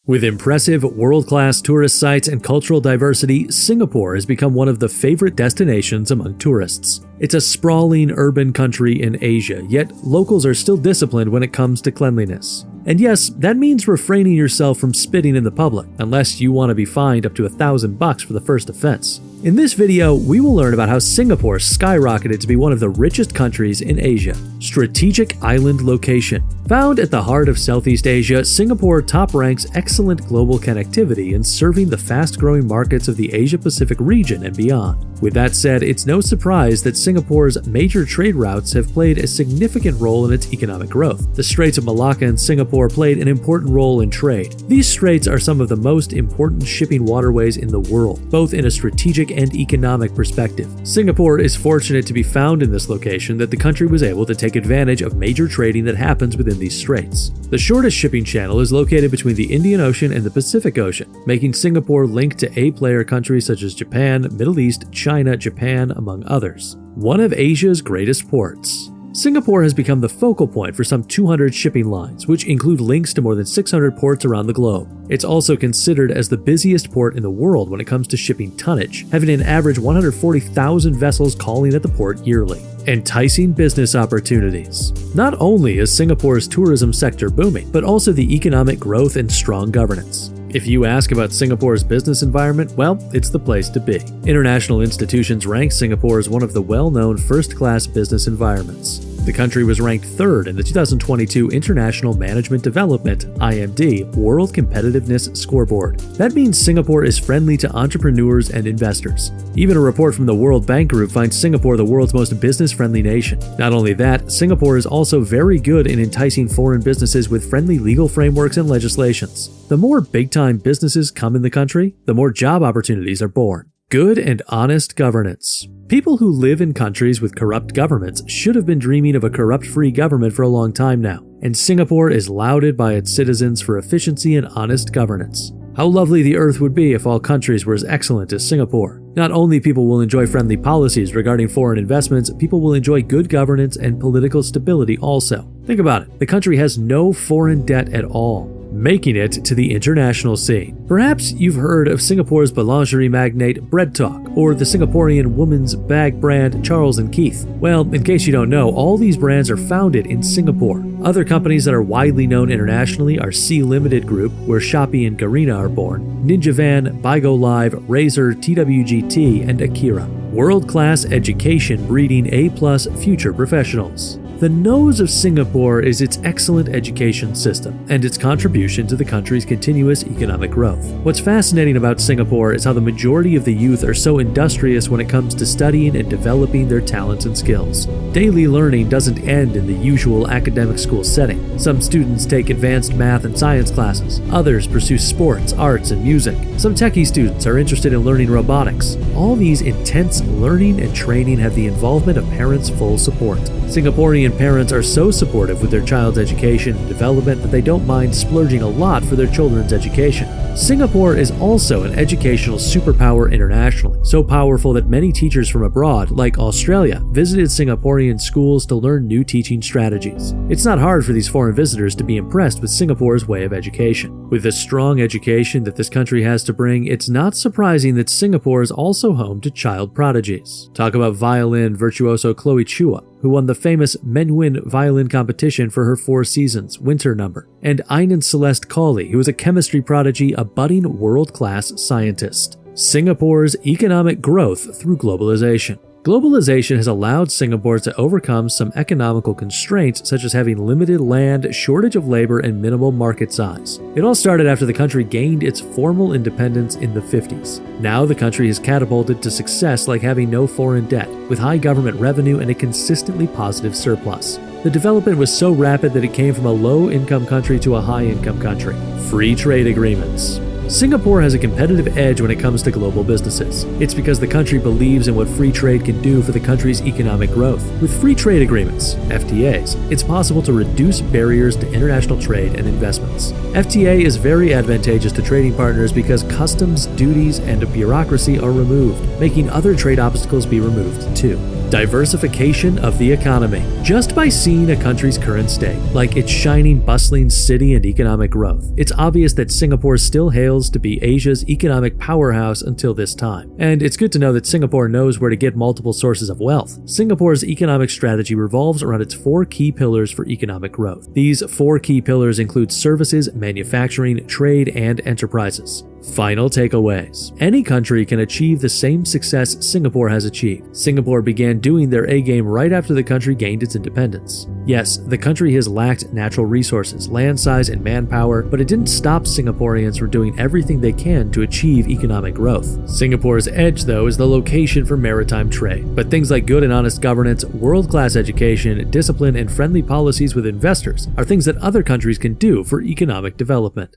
With impressive, world-class tourist sites and cultural diversity, Singapore has become one of the favorite destinations among tourists. It's a sprawling urban country in Asia, yet locals are still disciplined when it comes to cleanliness. And yes, that means refraining yourself from spitting in the public, unless you want to be fined up to $1,000 for the first offense. In this video, we will learn about how Singapore skyrocketed to be one of the richest countries in Asia. Strategic island location. Found at the heart of Southeast Asia, Singapore top ranks excellent global connectivity in serving the fast-growing markets of the Asia-Pacific region and beyond. With that said, it's no surprise that Singapore's major trade routes have played a significant role in its economic growth. The Straits of Malacca and Singapore played an important role in trade. These straits are some of the most important shipping waterways in the world, both in a strategic and economic perspective. Singapore is fortunate to be found in this location that the country was able to take advantage of major trading that happens within these straits. The shortest shipping channel is located between the Indian Ocean and the Pacific Ocean, making Singapore linked to A-player countries such as Japan, Middle East, China, Japan, among others. One of Asia's greatest ports. Singapore has become the focal point for some 200 shipping lines, which include links to more than 600 ports around the globe. It's also considered as the busiest port in the world when it comes to shipping tonnage, having an average 140,000 vessels calling at the port yearly. Enticing business opportunities. Not only is Singapore's tourism sector booming, but also the economic growth and strong governance. If you ask about Singapore's business environment, well, it's the place to be. International institutions rank Singapore as one of the well-known first-class business environments. The country was ranked third in the 2022 International Management Development (IMD) World Competitiveness Scoreboard. That means Singapore is friendly to entrepreneurs and investors. Even a report from the World Bank Group finds Singapore the world's most business-friendly nation. Not only that, Singapore is also very good in enticing foreign businesses with friendly legal frameworks and legislations. The more big-time businesses come in the country, the more job opportunities are born. Good and honest governance. People who live in countries with corrupt governments should have been dreaming of a corrupt-free government for a long time now, and Singapore is lauded by its citizens for efficiency and honest governance. How lovely the earth would be if all countries were as excellent as Singapore. Not only people will enjoy friendly policies regarding foreign investments, people will enjoy good governance and political stability also. Think about it, the country has no foreign debt at all, making it to the international scene. Perhaps you've heard of Singapore's boulangerie magnate Bread Talk, or the Singaporean women's bag brand Charles & Keith. Well, in case you don't know, all these brands are founded in Singapore. Other companies that are widely known internationally are Sea Limited Group, where Shopee and Garena are born, Ninja Van, Bigo Live, Razer, TWGT, and Akira. World-class education breeding A+ future professionals. The nose of Singapore is its excellent education system and its contribution to the country's continuous economic growth. What's fascinating about Singapore is how the majority of the youth are so industrious when it comes to studying and developing their talents and skills. Daily learning doesn't end in the usual academic school setting. Some students take advanced math and science classes. Others pursue sports, arts, and music. Some techie students are interested in learning robotics. All these intense learning and training have the involvement of parents' full support. Singaporean parents are so supportive with their child's education and development that they don't mind splurging a lot for their children's education. Singapore is also an educational superpower internationally, so powerful that many teachers from abroad, like Australia, visited Singaporean schools to learn new teaching strategies. It's not hard for these foreign visitors to be impressed with Singapore's way of education. With the strong education that this country has to bring, it's not surprising that Singapore is also home to child prodigies. Talk about violin virtuoso Chloe Chua, who won the famous Menuhin violin competition for her Four Seasons winter number, and Ainan Celeste Cawley, who is a chemistry prodigy, a budding world-class scientist. Singapore's economic growth through globalization. Globalization has allowed Singapore to overcome some economical constraints such as having limited land, shortage of labor, and minimal market size. It all started after the country gained its formal independence in the 50s. Now the country has catapulted to success like having no foreign debt, with high government revenue and a consistently positive surplus. The development was so rapid that it came from a low-income country to a high-income country. Free trade agreements. Singapore has a competitive edge when it comes to global businesses. It's because the country believes in what free trade can do for the country's economic growth. With free trade agreements, FTAs, it's possible to reduce barriers to international trade and investments. FTA is very advantageous to trading partners because customs, duties, and bureaucracy are removed, making other trade obstacles be removed too. Diversification of the economy. Just by seeing a country's current state, like its shining, bustling city and economic growth, it's obvious that Singapore still hails to be Asia's economic powerhouse until this time. And it's good to know that Singapore knows where to get multiple sources of wealth. Singapore's economic strategy revolves around its 4 key pillars for economic growth. These 4 key pillars include services, manufacturing, trade, and enterprises. Final takeaways. Any country can achieve the same success Singapore has achieved. Singapore began doing their A-game right after the country gained its independence. Yes, the country has lacked natural resources, land size, and manpower, but it didn't stop Singaporeans from doing everything they can to achieve economic growth. Singapore's edge, though, is the location for maritime trade. But things like good and honest governance, world-class education, discipline, and friendly policies with investors are things that other countries can do for economic development.